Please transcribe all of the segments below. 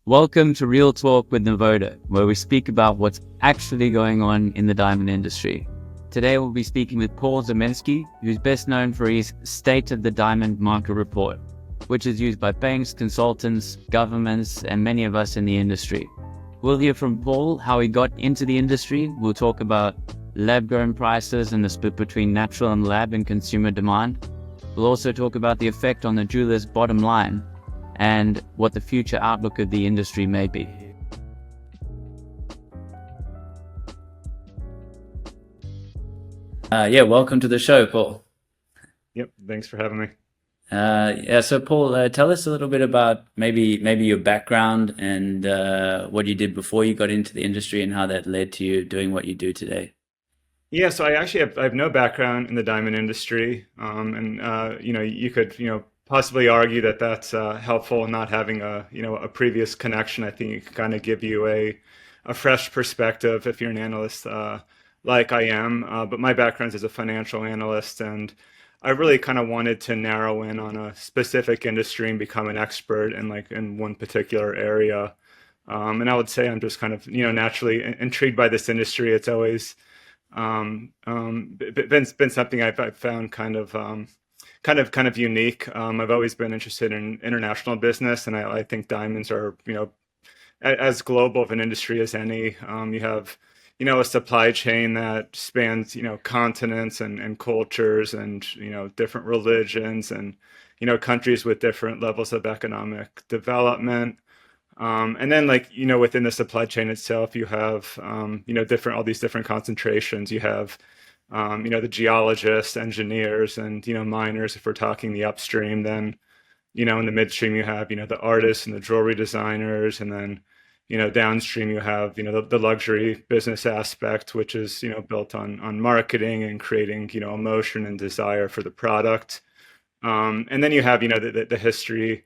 Welcome to RealTalk with Nivoda, where we speak about what's actually going on in the diamond industry. Today we'll be speaking with Paul Zimnisky, who's best known for his State of the Diamond Market Report, which is used by banks, consultants, governments, and many of us in the industry. We'll hear from Paul how he got into the industry. We'll talk about lab-grown prices and the split between natural and lab and consumer demand. We'll also talk about the effect on the jeweler's bottom line and what the future outlook of the industry may be. Welcome to the show, Paul. Yep, thanks for having me. So Paul, tell us a little bit about maybe your background and what you did before you got into the industry and how that led to you doing what you do today. Yeah, so I have no background in the diamond industry, you could possibly argue that that's helpful, not having a previous connection. I think it can kind of give you a fresh perspective if you're an analyst like I am. But my background is as a financial analyst, and I really kind of wanted to narrow in on a specific industry and become an expert in one particular area. And I would say I'm just kind of naturally intrigued by this industry. It's always been something I've found kind of unique. I've always been interested in international business, and I think diamonds are as global of an industry as any. You have a supply chain that spans continents and cultures and different religions and countries with different levels of economic development. And then within the supply chain itself, you have all these different concentrations. You have the geologists, engineers, and miners if we're talking the upstream. Then in the midstream you have the artists and the jewelry designers, and then downstream you have the luxury business aspect, which is built on marketing and creating emotion and desire for the product. And then you have the history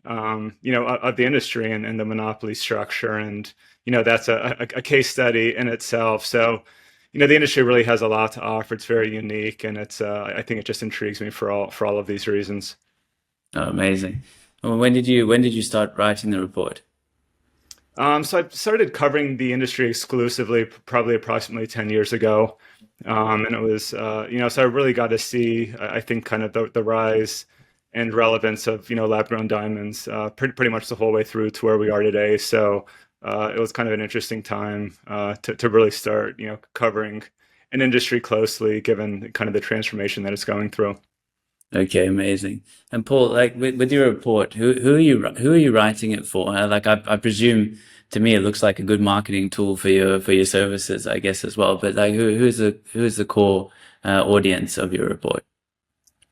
of the industry and the monopoly structure, and that's a case study in itself. So the industry really has a lot to offer. It's very unique, and it's I think it just intrigues me for all of these reasons. Oh, amazing. Well, when did you start writing the report? So I started covering the industry exclusively probably approximately 10 years ago. And it was, so I really got to see, I think, kind of the rise and relevance of, lab-grown diamonds pretty much the whole way through to where we are today. So it was kind of an interesting time to really start, covering an industry closely, given kind of the transformation that it's going through. Okay, amazing. And Paul, with your report, who are you writing it for? I presume, to me it looks like a good marketing tool for your services, I guess, as well. But who's the core audience of your report?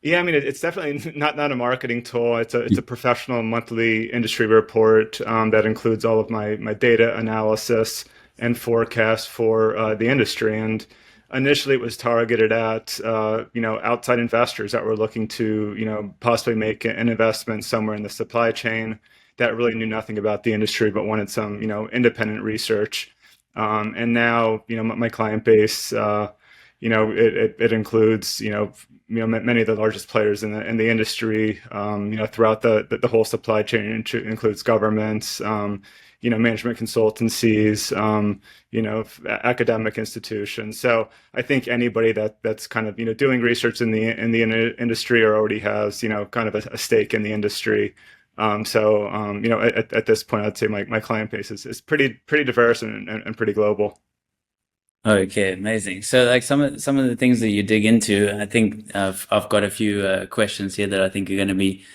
Yeah, I mean, it's definitely not a marketing tool. It's a professional monthly industry report that includes all of my data analysis and forecasts for the industry. And initially, it was targeted at outside investors that were looking to possibly make an investment somewhere in the supply chain that really knew nothing about the industry but wanted some independent research. And now my client base it includes many of the largest players in the industry throughout the whole supply chain. It includes governments, management consultancies, academic institutions. So I think anybody that's kind of doing research in the industry or already has kind of a stake in the industry. At this point, I'd say my client base is pretty diverse and pretty global. Okay, amazing. So some of the things that you dig into, I think I've got a few questions here that I think are going to be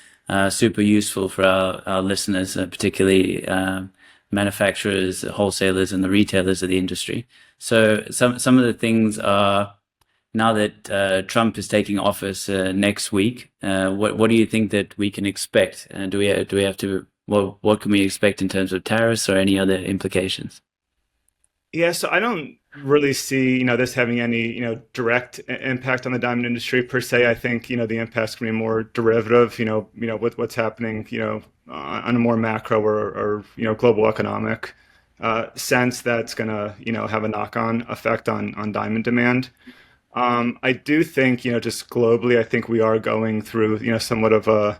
super useful for our listeners, particularly manufacturers, wholesalers, and the retailers of the industry. So some of the things are, now that Trump is taking office next week, what do you think that we can expect? Do we have to, what can we expect in terms of tariffs or any other implications? Yeah, so I don't really see this having any direct impact on the diamond industry per se. I think the impact's going to be more derivative. With what's happening on a more macro or global economic sense, that's going to have a knock-on effect on diamond demand. I do think just globally, I think we are going through somewhat of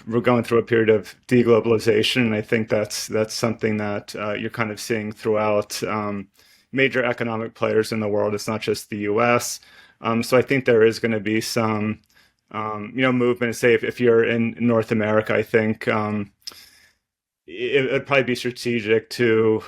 we're going through a period of deglobalization, and I think that's something that you're kind of seeing throughout major economic players in the world. It's not just the U.S. So I think there is going to be some movement. Say if you're in North America, I think it'd probably be strategic to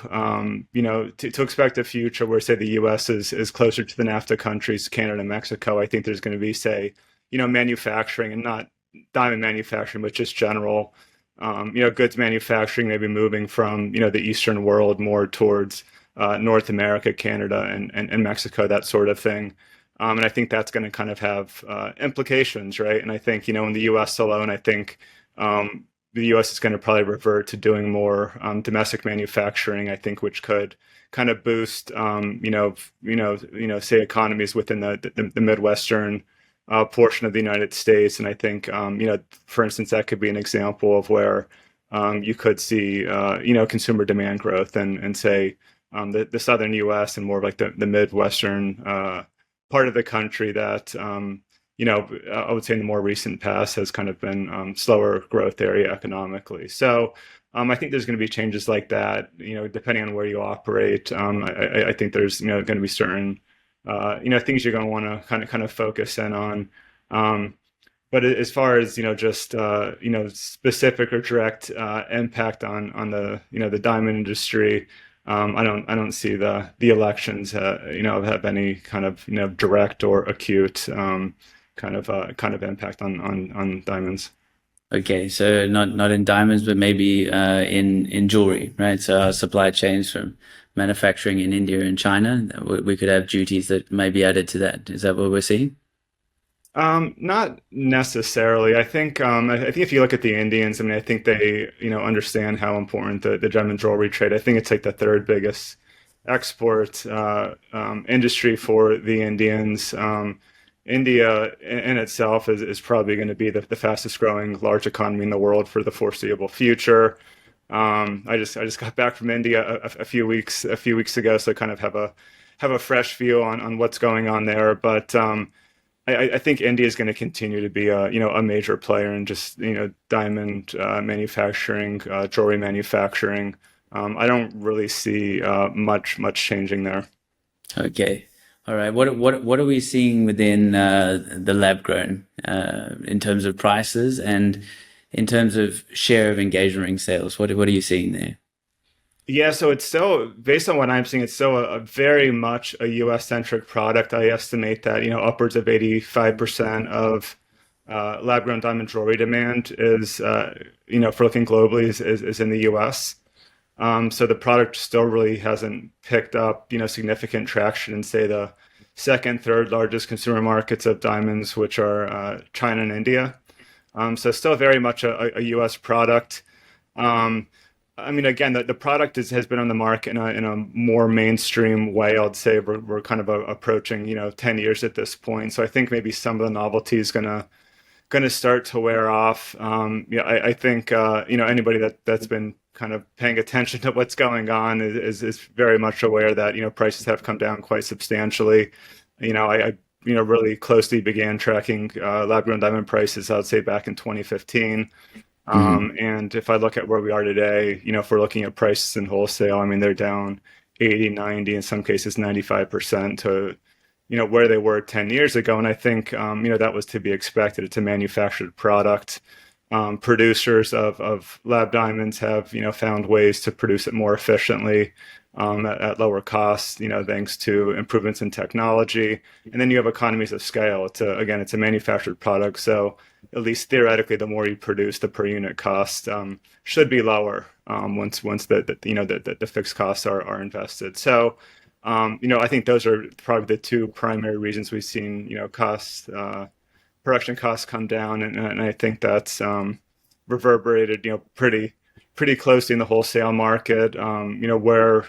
to expect a future where, say, the U.S. is closer to the NAFTA countries, Canada and Mexico. I think there's going to be, say, manufacturing, and not diamond manufacturing, but just general goods manufacturing, maybe moving from the Eastern world more towards North America, Canada, and Mexico, that sort of thing. And I think that's going to kind of have implications, right? And I think, in the U.S. alone, I think the U.S. is going to probably revert to doing more domestic manufacturing, I think, which could kind of boost, say economies within the Midwestern portion of the United States. And I think, for instance, that could be an example of where you could see, consumer demand growth and say the southern U.S. and more of like the Midwestern part of the country that, I would say in the more recent past has kind of been slower growth area economically. So I think there's going to be changes like that, depending on where you operate. I think there's, going to be certain, things you're going to want to kind of focus in on. But as far as, just, specific or direct impact on the diamond industry, I don't see the elections, have any kind of, direct or acute kind of impact on diamonds. Okay, so not in diamonds, but maybe in jewelry, right? So our supply chains from manufacturing in India and China, we could have duties that may be added to that. Is that what we're seeing? Not necessarily. I think if you look at the Indians, I mean, I think they understand how important the diamond jewelry trade. I think it's like the third biggest export industry for the Indians. India in itself is probably going to be the fastest growing large economy in the world for the foreseeable future. I just got back from India a few weeks ago, so I kind of have a fresh view on what's going on there. But I think India is going to continue to be a major player in just diamond manufacturing, jewelry manufacturing. I don't really see much changing there. Okay. All right. What are we seeing within the lab grown in terms of prices and in terms of share of engagement ring sales? What are you seeing there? Yeah, so it's still, based on what I'm seeing, it's still a very much a US centric product. I estimate that upwards of 85% of lab grown diamond jewelry demand is for looking globally is in the US. So the product still really hasn't picked up, significant traction in, say, the second, third largest consumer markets of diamonds, which are China and India. So still very much a U.S. product. I mean, again, the product has been on the market in a more mainstream way. I'd say we're kind of approaching, 10 years at this point. So I think maybe some of the novelty is gonna start to wear off. I think anybody that's been kind of paying attention to what's going on is very much aware that prices have come down quite substantially. I really closely began tracking lab grown diamond prices, I would say, back in 2015. And if I look at where we are today, if we're looking at prices in wholesale, I mean, they're down 80, 90, in some cases 95% to where they were 10 years ago. And I think that was to be expected. It's a manufactured product. Producers of lab diamonds have found ways to produce it more efficiently at lower costs, thanks to improvements in technology. And then you have economies of scale. It's a manufactured product, so at least theoretically, the more you produce, the per unit cost should be lower once the fixed costs are invested. So I think those are probably the two primary reasons we've seen production costs come down, and I think that's reverberated pretty closely in the wholesale market, where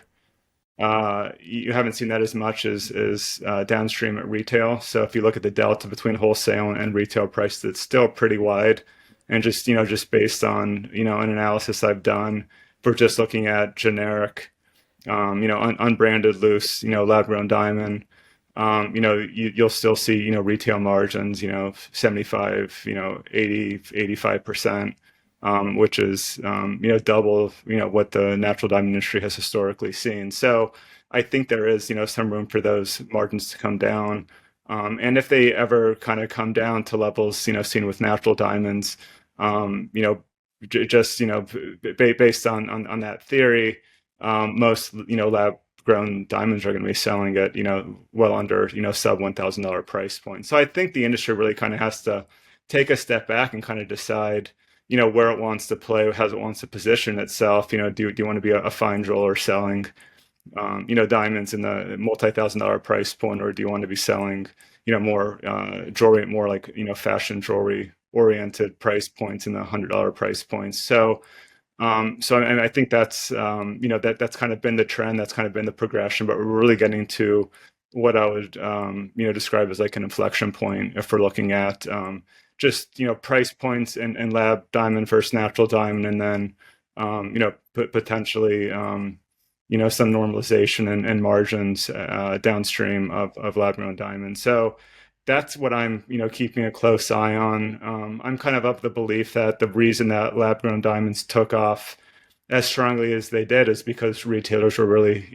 you haven't seen that as much as downstream at retail. So if you look at the delta between wholesale and retail prices, it's still pretty wide. And just based on an analysis I've done, for just looking at generic unbranded loose lab grown diamond, you'll still see, retail margins, 75, 80, 85%, which is, double, what the natural diamond industry has historically seen. So I think there is, some room for those margins to come down. And if they ever kind of come down to levels, seen with natural diamonds, just, based on that theory, most, lab grown diamonds are going to be selling at, well under, sub $1,000 price point. So I think the industry really kind of has to take a step back and kind of decide, where it wants to play, how it wants to position itself. Do you want to be a fine jeweler selling, diamonds in the multi-$1,000 price point, or do you want to be selling, more jewelry, more like, fashion jewelry oriented price points in the $100 price points? So and I think that's that's kind of been the trend, that's kind of been the progression, but we're really getting to what I would describe as like an inflection point if we're looking at just price points and lab diamond versus natural diamond, and then potentially some normalization and margins downstream of lab grown diamonds. So that's what I'm, keeping a close eye on. I'm kind of the belief that the reason that lab-grown diamonds took off as strongly as they did is because retailers were really,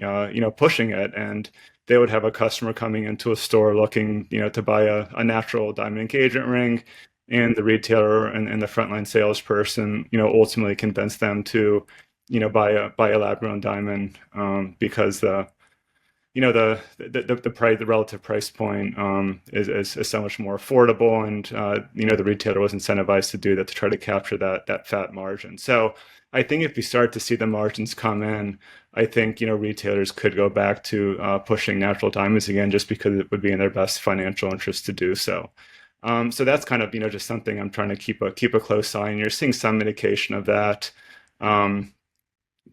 pushing it, and they would have a customer coming into a store looking, to buy a natural diamond engagement ring, and the retailer and the frontline salesperson, ultimately convinced them to, buy a lab-grown diamond because the relative price point is so much more affordable, and the retailer was incentivized to do that, to try to capture that fat margin. So I think if we start to see the margins come in, I think retailers could go back to pushing natural diamonds again, just because it would be in their best financial interest to do so. So that's kind of just something I'm trying to keep a close eye on. You're seeing some indication of that.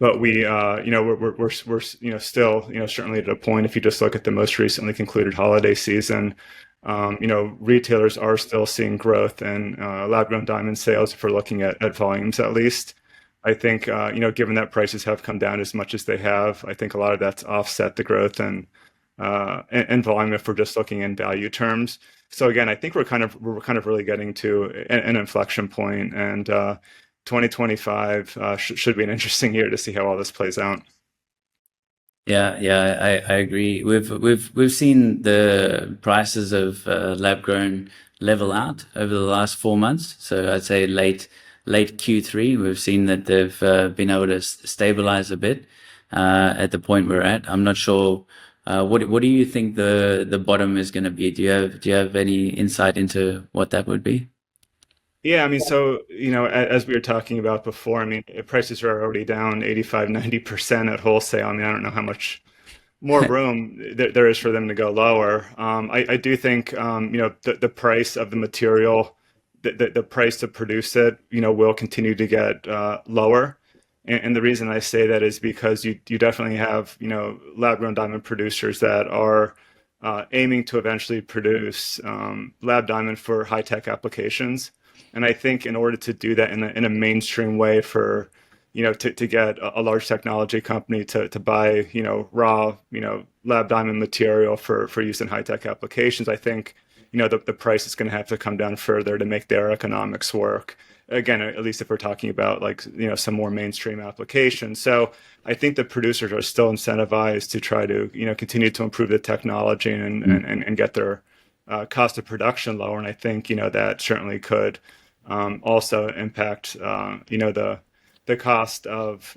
But we're still, certainly at a point, if you just look at the most recently concluded holiday season, retailers are still seeing growth in lab-grown diamond sales, if we're looking at volumes at least. I think, given that prices have come down as much as they have, I think a lot of that's offset the growth and volume if we're just looking in value terms. So again, I think we're kind of really getting to an inflection point, and 2025 should be an interesting year to see how all this plays out. Yeah, I agree. We've seen the prices of lab grown level out over the last 4 months. So I'd say late Q3, we've seen that they've been able to stabilize a bit at the point we're at. I'm not sure. What do you think the bottom is going to be? Do you have any insight into what that would be? Yeah, I mean, so, as we were talking about before, I mean, prices are already down 85, 90% at wholesale. I mean, I don't know how much more room there is for them to go lower. I do think, the price of the material, the price to produce it, will continue to get lower. And the reason I say that is because you definitely have, lab-grown diamond producers that are aiming to eventually produce lab diamond for high-tech applications. And I think in order to do that in a mainstream way, for to get a large technology company to buy raw lab diamond material for use in high tech applications, I think the price is going to have to come down further to make their economics work. Again, at least if we're talking about like some more mainstream applications. So I think the producers are still incentivized to try to continue to improve the technology and get their cost of production lower. And I think that certainly could also impact the cost of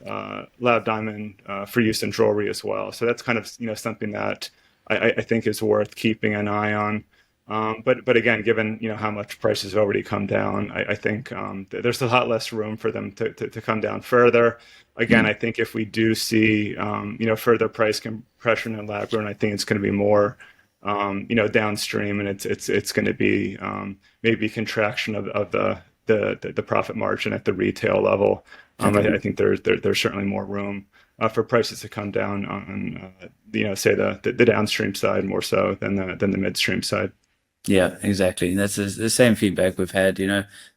lab diamond for use in jewelry as well. So that's kind of something that I think is worth keeping an eye on. But again, given how much prices have already come down, I think there's a lot less room for them to come down further. Again, I think if we do see further price compression in lab grown, I think it's going to be more downstream, and it's going to be maybe contraction of the profit margin at the retail level. I think there's certainly more room for prices to come down on say the downstream side more so than the midstream side. Yeah, exactly. And that's the same feedback we've had,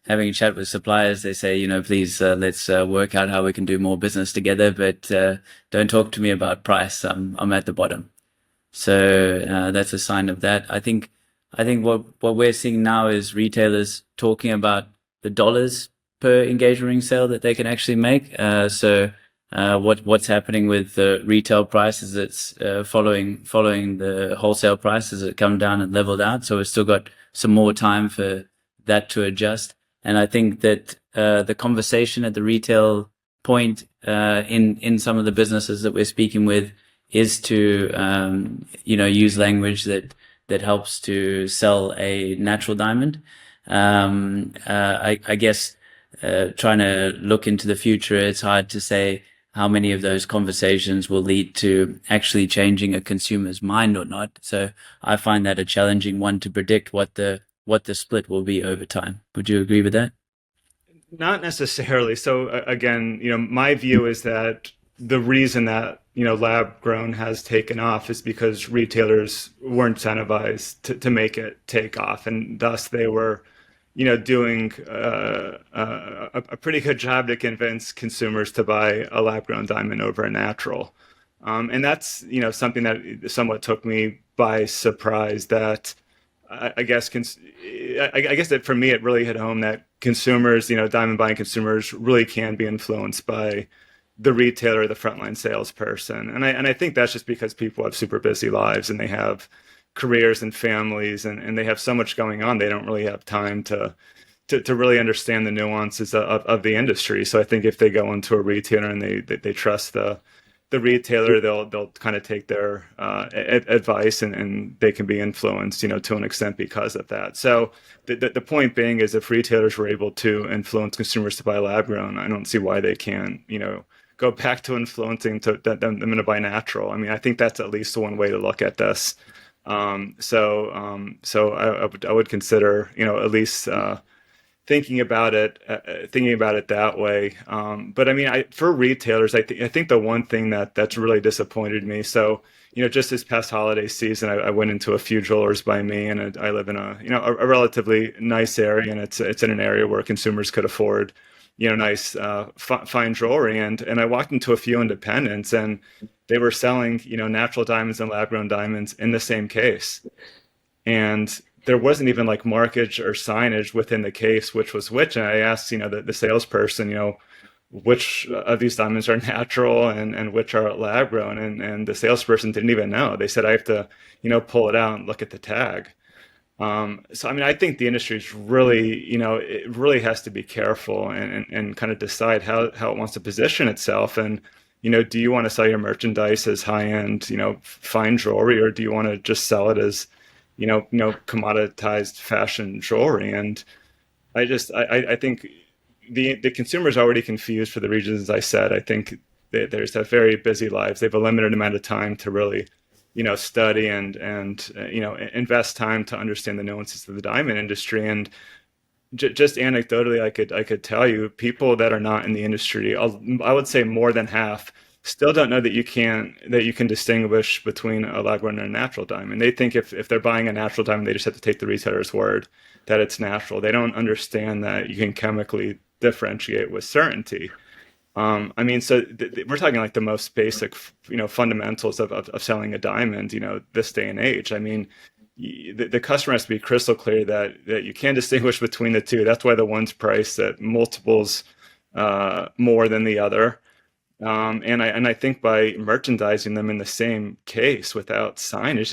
having a chat with suppliers. They say, please, let's work out how we can do more business together, but don't talk to me about price. I'm at the bottom. So that's a sign of that. I think what we're seeing now is retailers talking about the dollars per engagement ring sale that they can actually make. What's happening with the retail prices? It's following the wholesale prices that come down and leveled out. So we've still got some more time for that to adjust. And I think that the conversation at the retail point in some of the businesses that we're speaking with is to use language that helps to sell a natural diamond. I guess trying to look into the future, it's hard to say how many of those conversations will lead to actually changing a consumer's mind or not. So I find that a challenging one to predict what the split will be over time. Would you agree with that? Not necessarily. So again, my view is that the reason that lab grown has taken off is because retailers were incentivized to make it take off, and thus they were doing a pretty good job to convince consumers to buy a lab grown diamond over a natural. And that's something that somewhat took me by surprise. That I guess that for me it really hit home that consumers, diamond buying consumers, really can be influenced by the retailer or the frontline salesperson. And I think that's just because people have super busy lives and they have careers and families, and they have so much going on, they don't really have time to really understand the nuances of the industry. So I think if they go into a retailer and they trust the retailer, they'll kind of take their advice, and they can be influenced, to an extent because of that. So the point being is, if retailers were able to influence consumers to buy lab grown, I don't see why they can't, go back to influencing them to buy natural. I mean, I think that's at least one way to look at this. So I would consider, at least thinking about it that way. But I mean, for retailers, I think the one thing that's really disappointed me. So, just this past holiday season, I went into a few jewelers by me, and I live in a relatively nice area, and it's in an area where consumers could afford, nice, fine jewelry. And I walked into a few independents, and they were selling, natural diamonds and lab grown diamonds in the same case. And there wasn't even like markage or signage within the case, which was which. And I asked, the salesperson, which of these diamonds are natural and which are lab grown. And the salesperson didn't even know. They said, I have to, pull it out and look at the tag. So, I mean, I think the industry is really, it really has to be careful and kind of decide how it wants to position itself. And, do you want to sell your merchandise as high-end, fine jewelry, or do you want to just sell it as, commoditized fashion jewelry? And I think the consumer is already confused for the reasons I said. I think there's have very busy lives. They have a limited amount of time to really, study and invest time to understand the nuances of the diamond industry. And just anecdotally, I could tell you, people that are not in the industry, I would say more than half, still don't know that you can distinguish between a lab grown and a natural diamond. They think if they're buying a natural diamond, they just have to take the retailer's word that it's natural. They don't understand that you can chemically differentiate with certainty. I mean, so we're talking like the most basic, fundamentals of selling a diamond, this day and age. I mean, the customer has to be crystal clear that you can distinguish between the two. That's why the one's priced at multiples more than the other. And I think by merchandising them in the same case without signage,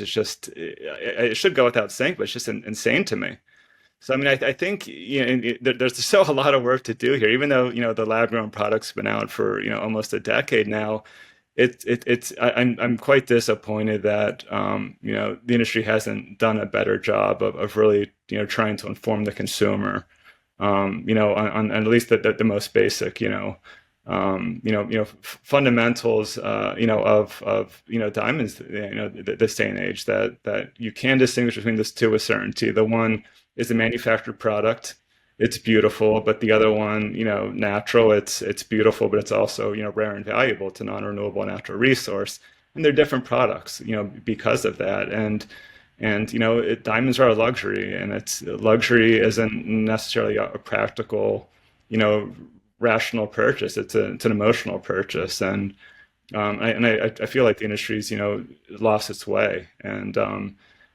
it should go without saying, but it's just insane to me. So, I mean, I think, there's still a lot of work to do here, even though, the lab grown product's been out for, almost a decade now. I'm quite disappointed that, the industry hasn't done a better job of really, trying to inform the consumer, on at least the most basic, fundamentals, of diamonds, this day and age, that you can distinguish between these two with certainty. The one is a manufactured product. It's beautiful, but the other one, natural, it's beautiful, but it's also, rare and valuable. It's a non-renewable natural resource, and they're different products, because of that. And diamonds are a luxury, and luxury isn't necessarily a practical, rational purchase. It's an emotional purchase. And I feel like the industry's, lost its way. And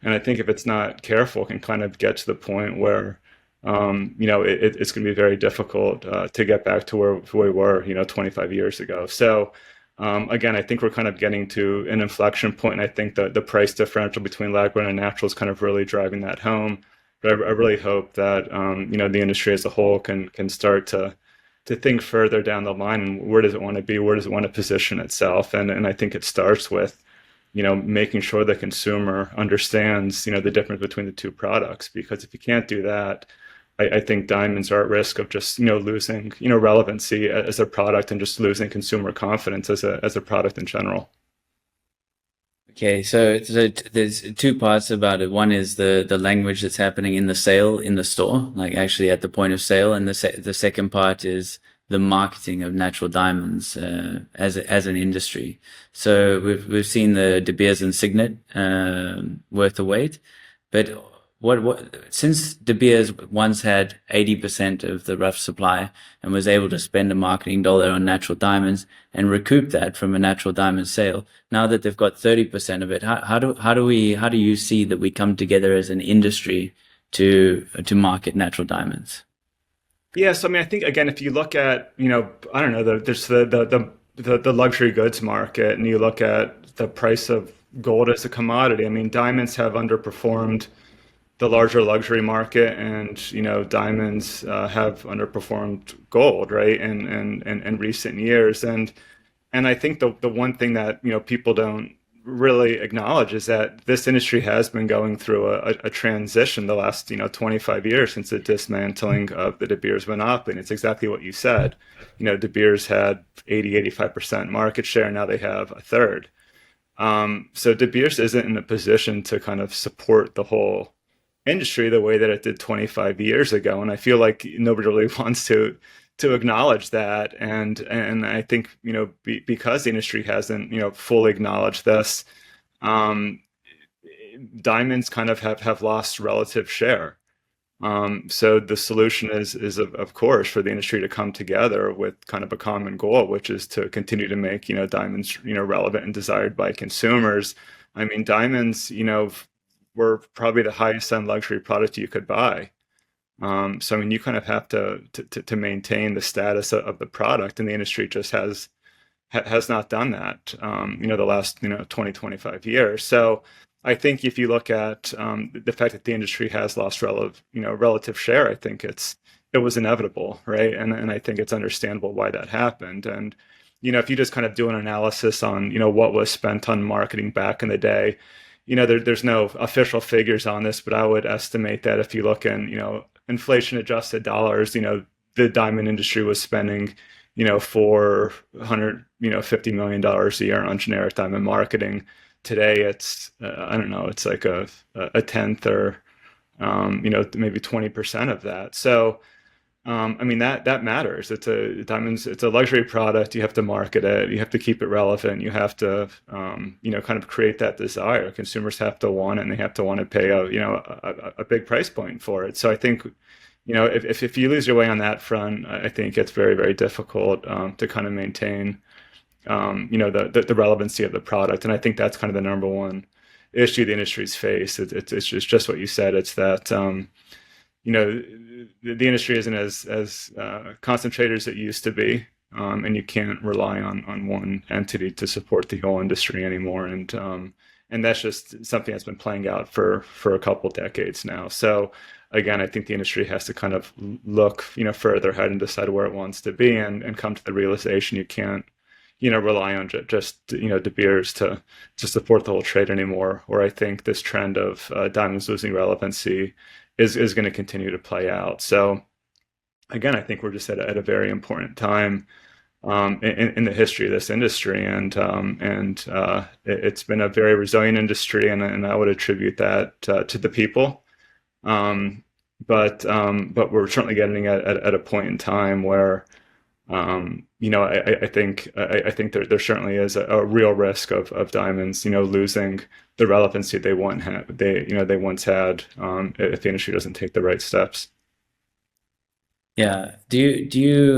I think if it's not careful, it can kind of get to the point where, it's going to be very difficult to get back to where we were, 25 years ago. So, again, I think we're kind of getting to an inflection point, and I think that the price differential between lab grown and natural is kind of really driving that home. But I really hope that, the industry as a whole can start to think further down the line, and where does it want to be? Where does it want to position itself? And I think it starts with, making sure the consumer understands, the difference between the two products. Because if you can't do that, I think diamonds are at risk of just, losing, relevancy as a product, and just losing consumer confidence as a product in general. Okay, so there's two parts about it. One is the language that's happening in the sale in the store, like actually at the point of sale, and the second part is the marketing of natural diamonds as an industry. So we've seen the De Beers and Signet worth the wait, but what since De Beers once had 80% of the rough supply and was able to spend a marketing dollar on natural diamonds and recoup that from a natural diamond sale, now that they've got 30% of it, how do you see that we come together as an industry to market natural diamonds? Yeah, so I mean, I think again, if you look at, I don't know, there's the luxury goods market, and you look at the price of gold as a commodity. I mean, diamonds have underperformed the larger luxury market, and diamonds have underperformed gold, right, in recent years. And I think the one thing that people don't really acknowledge is that this industry has been going through a transition the last 25 years since the dismantling of the De Beers monopoly. And it's exactly what you said. De Beers had 85% market share, and now they have a third. So De Beers isn't in a position to kind of support the whole industry the way that it did 25 years ago. And I feel like nobody really wants to acknowledge that. And I think, because the industry hasn't, fully acknowledged this, diamonds kind of have lost relative share. So the solution is of course for the industry to come together with kind of a common goal, which is to continue to make, diamonds, relevant and desired by consumers. I mean, diamonds, were probably the highest end luxury product you could buy. So I mean, you kind of have to maintain the status of the product, and the industry just has not done that. The last 20, 25 years. So I think if you look at the fact that the industry has lost relative share, I think it was inevitable, right? And I think it's understandable why that happened. And if you just kind of do an analysis on what was spent on marketing back in the day, there's no official figures on this, but I would estimate that if you look in inflation adjusted dollars, the diamond industry was spending $450 million a year on generic diamond marketing. Today it's I don't know, it's like a tenth or maybe 20% of that. So I mean, that matters. It's a luxury product. You have to market it. You have to keep it relevant. You have to kind of create that desire. Consumers have to want it, and they have to want to pay a big price point for it. So I think if you lose your way on that front, I think it's very, very difficult to kind of maintain the relevancy of the product. And I think that's kind of the number one issue the industry's faced. It's just what you said. It's that the industry isn't as concentrated as it used to be, and you can't rely on one entity to support the whole industry anymore. And that's just something that's been playing out for a couple decades now. So again, I think the industry has to kind of look further ahead and decide where it wants to be, and come to the realization you can't rely on just De Beers to support the whole trade anymore. Or I think this trend of diamonds losing relevancy is going to continue to play out. So again, I think we're just at a very important time in the history of this industry, and it's been a very resilient industry, and I would attribute that to the people. But we're certainly getting at a point in time where I think there certainly is a real risk of diamonds losing the relevancy they once had if the industry doesn't take the right steps. Yeah. Do you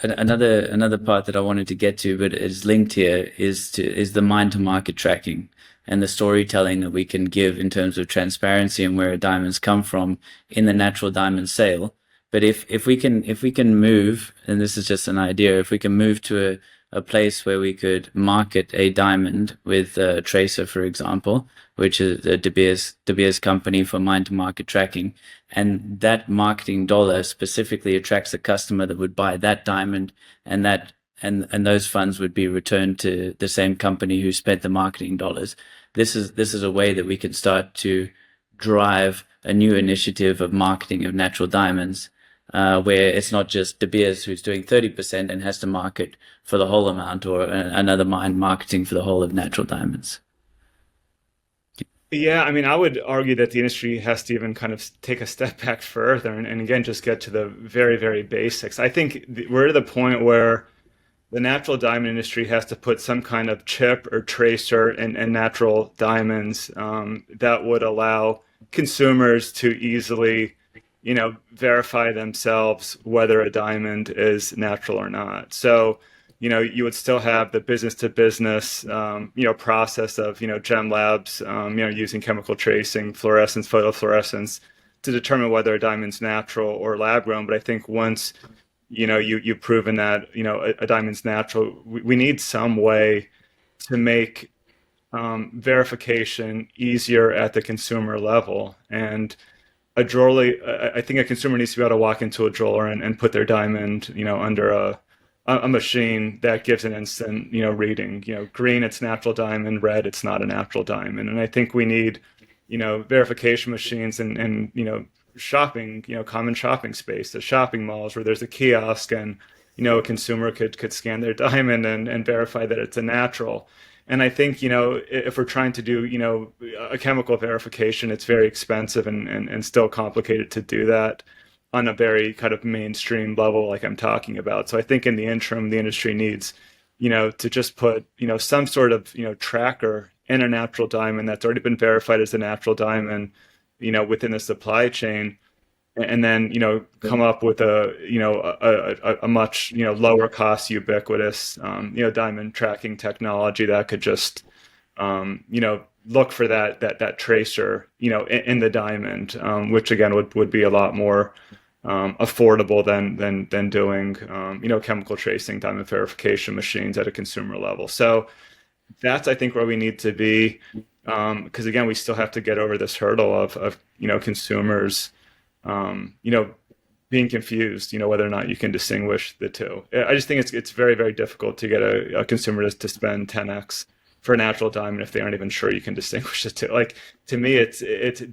another part that I wanted to get to, but is linked here, is the mind to market tracking and the storytelling that we can give in terms of transparency and where diamonds come from in the natural diamond sale. But if we can move, and this is just an idea, if we can move to a place where we could market a diamond with Tracer, for example, which is De Beers company for mind to market tracking, and that marketing dollar specifically attracts a customer that would buy that diamond, and those funds would be returned to the same company who spent the marketing dollars. This is a way that we can start to drive a new initiative of marketing of natural diamonds, where it's not just De Beers who's doing 30% and has to market for the whole amount, or another mine marketing for the whole of natural diamonds. Yeah, I mean, I would argue that the industry has to even kind of take a step back further and again, just get to the very, very basics. I think we're to the point where the natural diamond industry has to put some kind of chip or tracer in natural diamonds that would allow consumers to easily, verify themselves whether a diamond is natural or not. So, you would still have the business to business, process of, gem labs, using chemical tracing, fluorescence, photofluorescence to determine whether a diamond's natural or lab grown. But I think once, you've proven that, a diamond's natural, we need some way to make verification easier at the consumer level. And a jeweler, I think a consumer needs to be able to walk into a jeweler and put their diamond, under a machine that gives an instant, reading, green, it's natural diamond, red, it's not a natural diamond. And I think we need, verification machines and shopping, common shopping space, the shopping malls where there's a kiosk and, a consumer could scan their diamond and verify that it's a natural. And I think, if we're trying to do, a chemical verification, it's very expensive and still complicated to do that on a very kind of mainstream level like I'm talking about. So I think in the interim, the industry needs, to just put, some sort of, tracker in a natural diamond that's already been verified as a natural diamond, within the supply chain, and then, come up with a much, lower cost, ubiquitous, diamond tracking technology that could just, look for that tracer, in the diamond, which again would be a lot more affordable than doing chemical tracing diamond verification machines at a consumer level. So that's, I think, where we need to be, because again, we still have to get over this hurdle of consumers being confused, whether or not you can distinguish the two. I just think it's very, very difficult to get a consumer to spend 10x for a natural diamond if they aren't even sure you can distinguish the two. Like, to me, it's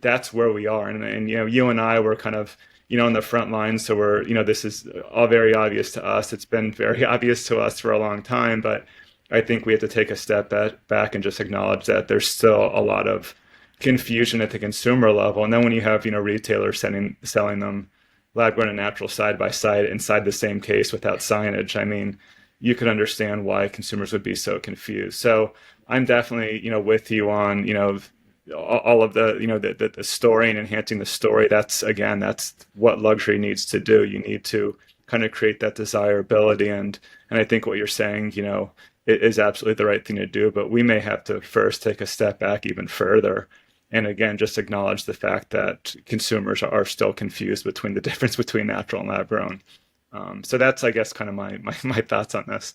that's where we are, and you and I were kind of on the front lines, so we're this is all very obvious to us. It's been very obvious to us for a long time, but I think we have to take a step back and just acknowledge that there's still a lot of confusion at the consumer level. And then when you have retailers selling them lab grown and natural side by side inside the same case without signage, I mean, you could understand why consumers would be so confused. So I'm definitely with you on all of the the story and enhancing the story. That's what luxury needs to do. You need to kind of create that desirability, and I think what you're saying it is absolutely the right thing to do. But we may have to first take a step back even further, and again just acknowledge the fact that consumers are still confused between the difference between natural and lab grown. So that's, I guess, kind of my thoughts on this.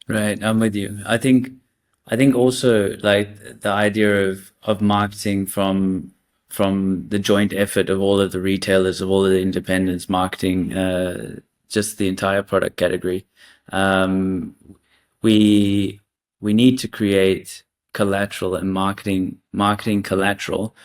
Right, I'm with you. I think also, like, the idea of marketing from the joint effort of all of the retailers, of all of the independents marketing, just the entire product category. We need to create collateral and marketing collateral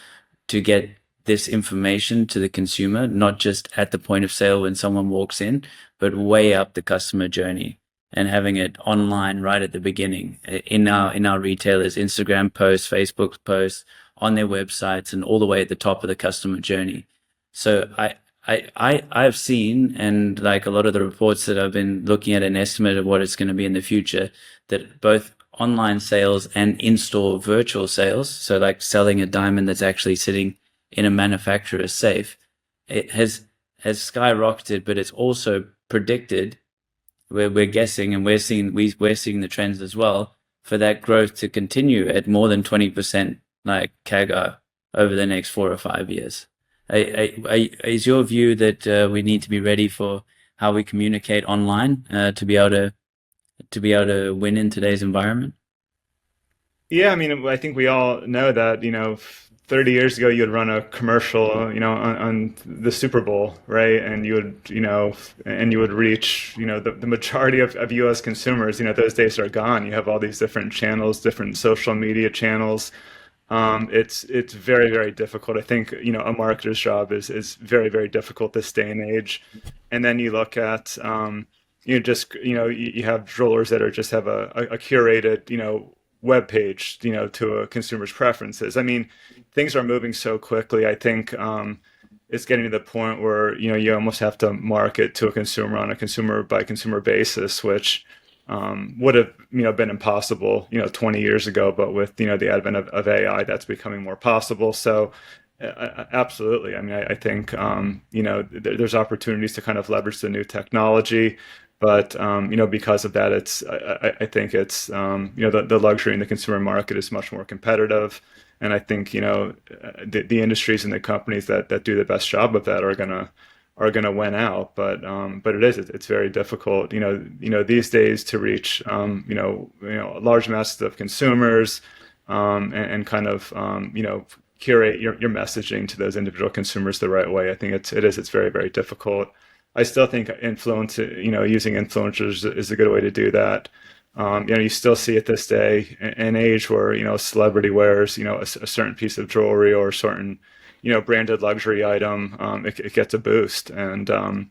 to get this information to the consumer, not just at the point of sale when someone walks in, but way up the customer journey, and having it online right at the beginning in our retailers' Instagram posts, Facebook posts, on their websites, and all the way at the top of the customer journey. So I've seen, and like a lot of the reports that I've been looking at, an estimate of what it's going to be in the future, that both online sales and in-store virtual sales, so like selling a diamond that's actually sitting in a manufacturer's safe, it has skyrocketed, but it's also predicted we're guessing, and we're seeing the trends as well, for that growth to continue at more than 20% like CAGR over the next 4 or 5 years. Is your view that we need to be ready for how we communicate online to be able to win in today's environment? Yeah, I mean, I think we all know that, 30 years ago you'd run a commercial, on the Super Bowl, right? And you would reach, the majority of US consumers. Those days are gone. You have all these different channels, different social media channels. It's very, very difficult. I think, a marketer's job is very, very difficult this day and age. And then you look at, you have jewelers that just have a curated, web page, to a consumer's preferences. I mean, things are moving so quickly. I think it's getting to the point where, you almost have to market to a consumer on a consumer by consumer basis, which would have, been impossible, 20 years ago. But with, the advent of AI, that's becoming more possible. So absolutely. I mean, I think, there's opportunities to kind of leverage the new technology. But because of that, I think it's the luxury in the consumer market is much more competitive, and I think the industries and the companies that do the best job of that are gonna win out. But it's very difficult, these days to reach large masses of consumers, and kind of curate your messaging to those individual consumers the right way. I think it's very, very difficult. I still think using influencers is a good way to do that. You still see it this day and age where, a celebrity wears, a certain piece of jewelry or a certain, branded luxury item, it gets a boost. I know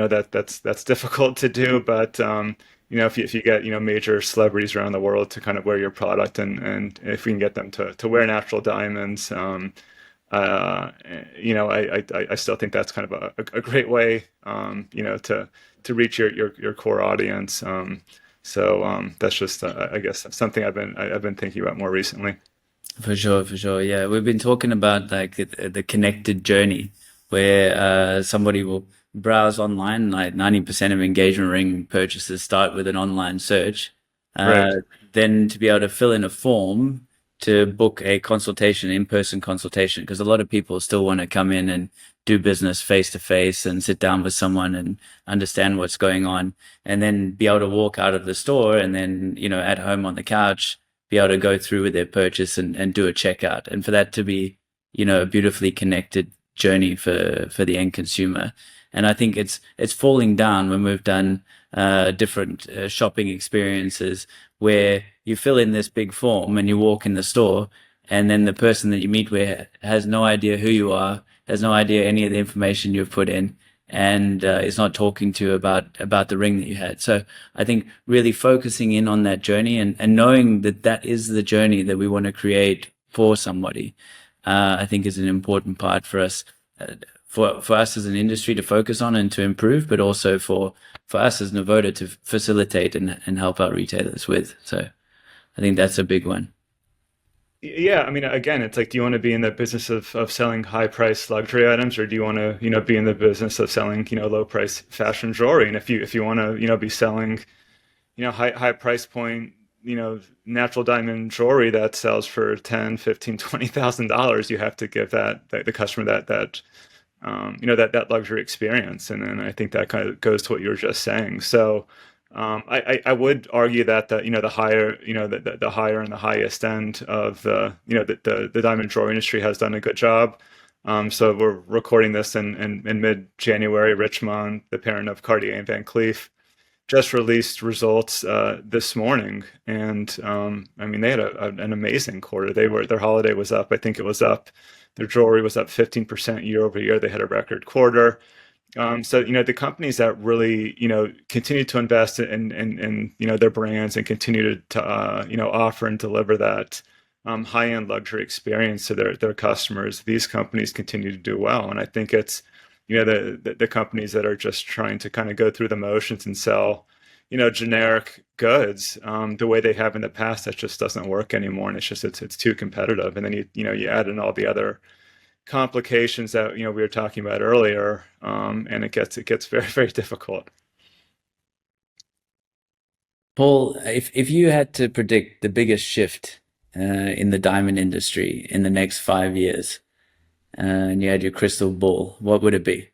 that's difficult to do, but, if you get, major celebrities around the world to kind of wear your product, and if we can get them to wear natural diamonds, I still think that's kind of a great way, to reach your core audience. So that's just, I guess, something I've been thinking about more recently. For sure, for sure. Yeah, we've been talking about like the connected journey, where somebody will browse online. Like 90% of engagement ring purchases start with an online search. Right. Then to be able to fill in a form to book a consultation, in-person consultation, because a lot of people still want to come in and do business face to face and sit down with someone and understand what's going on, and then be able to walk out of the store and then, at home on the couch, be able to go through with their purchase and do a checkout. And for that to be, a beautifully connected journey for the end consumer. And I think it's falling down when we've done different shopping experiences where you fill in this big form and you walk in the store, and then the person that you meet with has no idea who you are, has no idea any of the information you've put in, and is not talking to you about the ring that you had. So I think really focusing in on that journey and knowing that is the journey that we want to create for somebody, I think is an important part for us. For us as an industry to focus on and to improve, but also for us as Nivoda to facilitate and help our retailers with. So I think that's a big one. Yeah, I mean, again, it's like, do you want to be in the business of selling high price luxury items, or do you want to, be in the business of selling, low price fashion jewelry? And if you want to, be selling, high price point, natural diamond jewelry that sells for 10, 15, $20,000, you have to give the customer that luxury experience. And then I think that kind of goes to what you were just saying. So I would argue that the higher, the higher and the highest end of the diamond jewelry industry has done a good job. So we're recording this in mid-January. Richemont, the parent of Cartier and Van Cleef, just released results this morning, and I mean, they had an amazing quarter. Their holiday was up. I think it was up. Their jewelry was up 15% year over year. They had a record quarter. So the companies that really continue to invest in their brands and continue to offer and deliver that high-end luxury experience to their customers, these companies continue to do well. And I think it's the companies that are just trying to kind of go through the motions and sell generic goods the way they have in the past, that just doesn't work anymore. And it's too competitive. And then you add in all the other complications that we were talking about earlier, and it gets very, very difficult. Paul, if you had to predict the biggest shift in the diamond industry in the next 5 years, and you had your crystal ball, what would it be?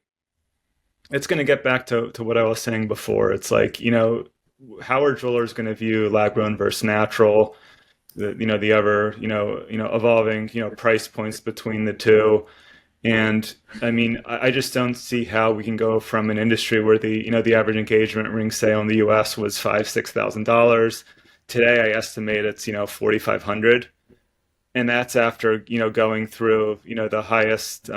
It's going to get back to what I was saying before. It's like, how are jewelers going to view lab grown versus natural? The ever evolving price points between the two. And I mean, I just don't see how we can go from an industry where the average engagement ring sale in the US was $5,000-$6,000. Today I estimate it's $4,500. And that's after going through the highest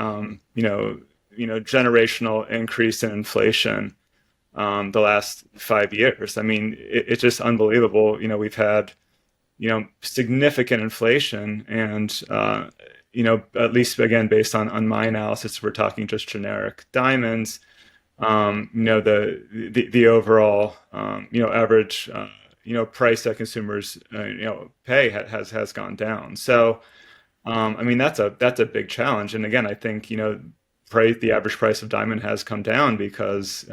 generational increase in inflation the last 5 years. I mean, it's just unbelievable. We've had significant inflation, and at least again based on my analysis, we're talking just generic diamonds. The overall average price that consumers pay has gone down. So I mean, that's a big challenge. And again, I think the average price of diamond has come down because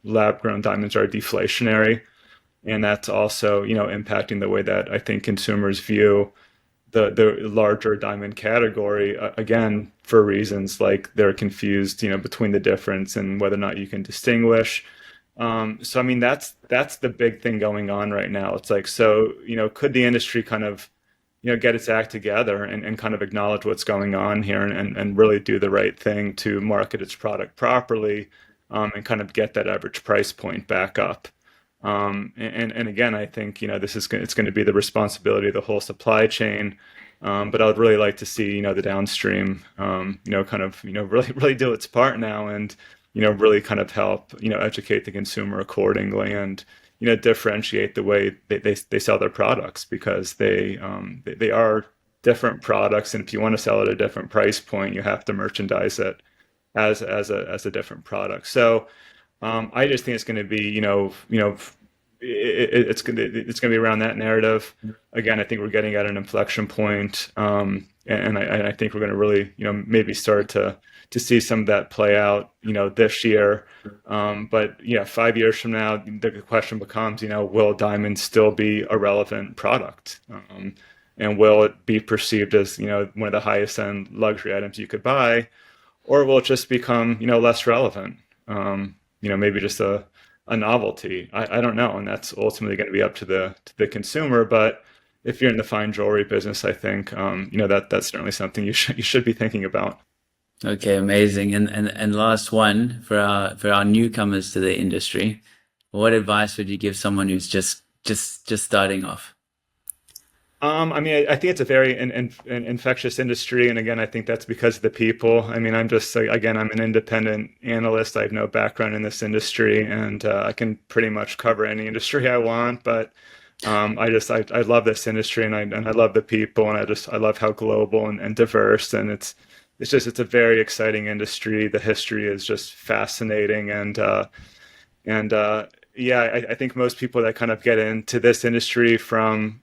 lab grown diamonds are deflationary, and that's also impacting the way that I think consumers view the larger diamond category, again for reasons like they're confused between the difference and whether or not you can distinguish. So I mean, that's the big thing going on right now. It's like, so could the industry kind of get its act together and kind of acknowledge what's going on here and really do the right thing to market its product properly, and kind of get that average price point back up. And again, I think it's going to be the responsibility of the whole supply chain. But I would really like to see the downstream kind of really do its part now, and really kind of help educate the consumer accordingly, and differentiate the way they sell their products, because they are different products, and if you want to sell at a different price point, you have to merchandise it as a different product. So I just think it's going to be it's going to be around that narrative. Again, I think we're getting at an inflection point, and I think we're going to really maybe start to see some of that play out this year. But 5 years from now, the question becomes will diamonds still be a relevant product, and will it be perceived as one of the highest end luxury items you could buy, or will it just become less relevant, maybe just a novelty? I don't know, and that's ultimately going to be up to the consumer. But if you're in the fine jewelry business, I think that's certainly something you should be thinking about. Okay, amazing. And last one for our newcomers to the industry, what advice would you give someone who's just starting off? I mean, I think it's a very infectious industry, and again, I think that's because of the people. I mean, I'm an independent analyst. I have no background in this industry, and I can pretty much cover any industry I want. But I love this industry, and I love the people, and I love how global and diverse, and it's a very exciting industry. The history is just fascinating, and I think most people that kind of get into this industry from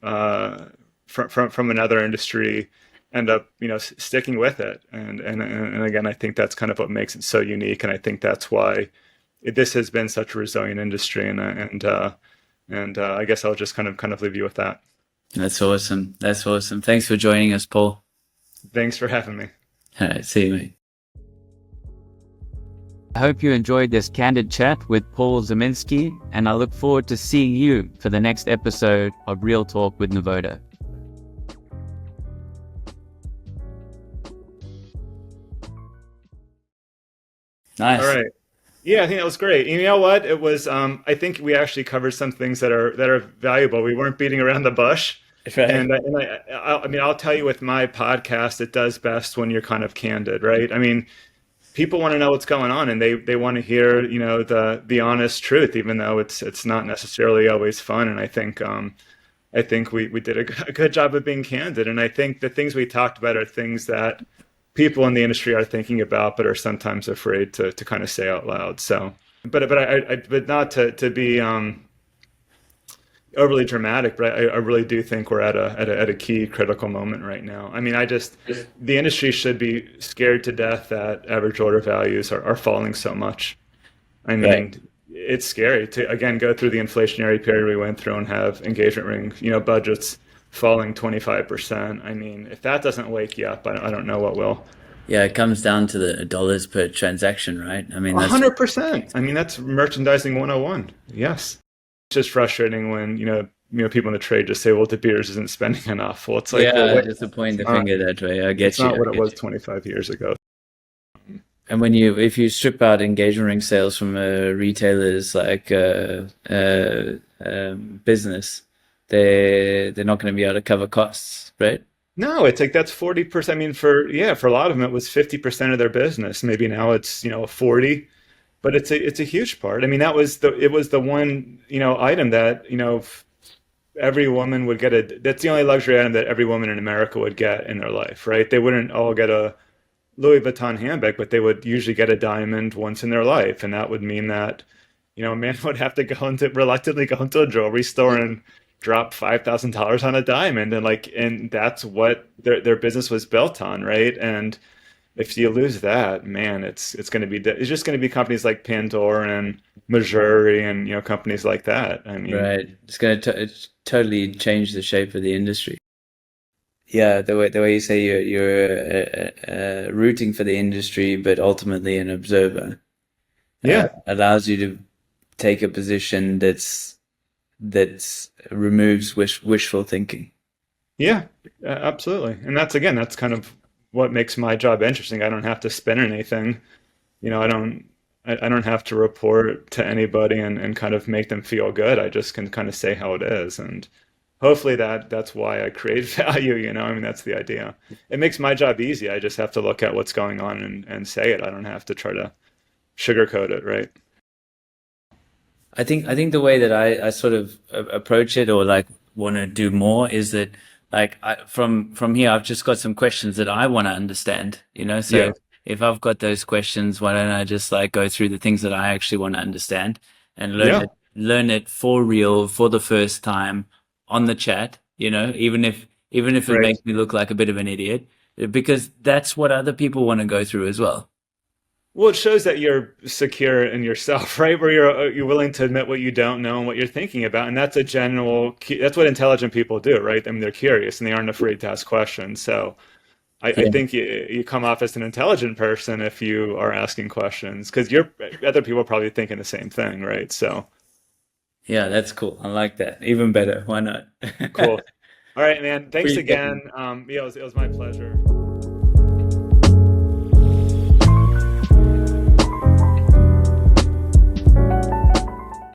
another industry end up sticking with it, and again, I think that's kind of what makes it so unique, and I think that's why this has been such a resilient industry, and I guess I'll just kind of leave you with that. That's awesome. Thanks for joining us, Paul. Thanks for having me. All right, see you, mate. I hope you enjoyed this candid chat with Paul Zimnisky, and I look forward to seeing you for the next episode of Real Talk with Nivoda. Nice. All right. Yeah, I think that was great. You know what? It was. I think we actually covered some things that are valuable. We weren't beating around the bush. Right. And I mean, I'll tell you, with my podcast, it does best when you're kind of candid, right? I mean, people want to know what's going on, and they want to hear the honest truth, even though it's not necessarily always fun. And I think we did a good job of being candid. And I think the things we talked about are things that people in the industry are thinking about, but are sometimes afraid to kind of say out loud. So, but not to be overly dramatic, but I really do think we're at a key critical moment right now. I mean, the industry should be scared to death that average order values are falling so much. I mean, Right. it's scary to again go through the inflationary period we went through and have engagement ring, budgets falling 25%. I mean, if that doesn't wake you up, I don't know what will. Yeah, it comes down to the dollars per transaction, right? I mean, A that's 100%. I mean, that's merchandising 101. Yes. It's just frustrating when, people in the trade just say, well, De Beers isn't spending enough. Well, it's like, well, yeah, wait, just to point the it's not, finger that way. I it's get you. not I what it get was you. 25 years ago. And if you strip out engagement ring sales from a retailer's like business, they're not going to be able to cover costs, right? No, it's like that's 40%. I mean, for a lot of them, it was 50% of their business. Maybe now it's, 40, but it's a huge part. I mean, it was the one, item that, every woman would get that's the only luxury item that every woman in America would get in their life, right? They wouldn't all get a Louis Vuitton handbag, but they would usually get a diamond once in their life. And that would mean that, a man would have to reluctantly go into a jewelry store and drop $5,000 on a diamond. And that's what their business was built on, right? And if you lose that, man, it's just going to be companies like Pandora and Missouri and, companies like that. I mean, Right. It's going to it's totally change the shape of the industry. Yeah, the way you say you're rooting for the industry, but ultimately an observer, yeah. allows you to take a position that's removes wishful thinking. Yeah, absolutely. And that's kind of what makes my job interesting. I don't have to spin anything. I don't have to report to anybody and kind of make them feel good. I just can kind of say how it is. And hopefully that's why I create value. I mean, that's the idea. It makes my job easy. I just have to look at what's going on and say it. I don't have to try to sugarcoat it, right? I think the way that I sort of approach it or like want to do more is that like from here I've just got some questions that I want to understand, so Yeah, if I've got those questions, why don't I just like go through the things that I actually want to understand and yeah, learn it for real for the first time on the chat, even if it right. makes me look like a bit of an idiot, because that's what other people want to go through as well. Well, it shows that you're secure in yourself, right? Where you're willing to admit what you don't know and what you're thinking about, and that's what intelligent people do, right? I mean, they're curious and they aren't afraid to ask questions. So I Yeah. think you come off as an intelligent person if you are asking questions, because you're other people are probably thinking the same thing, right? So Yeah, that's cool. I like that. Even better. Why not? cool. All right, man. Thanks Appreciate again. it. Yeah, it was my pleasure.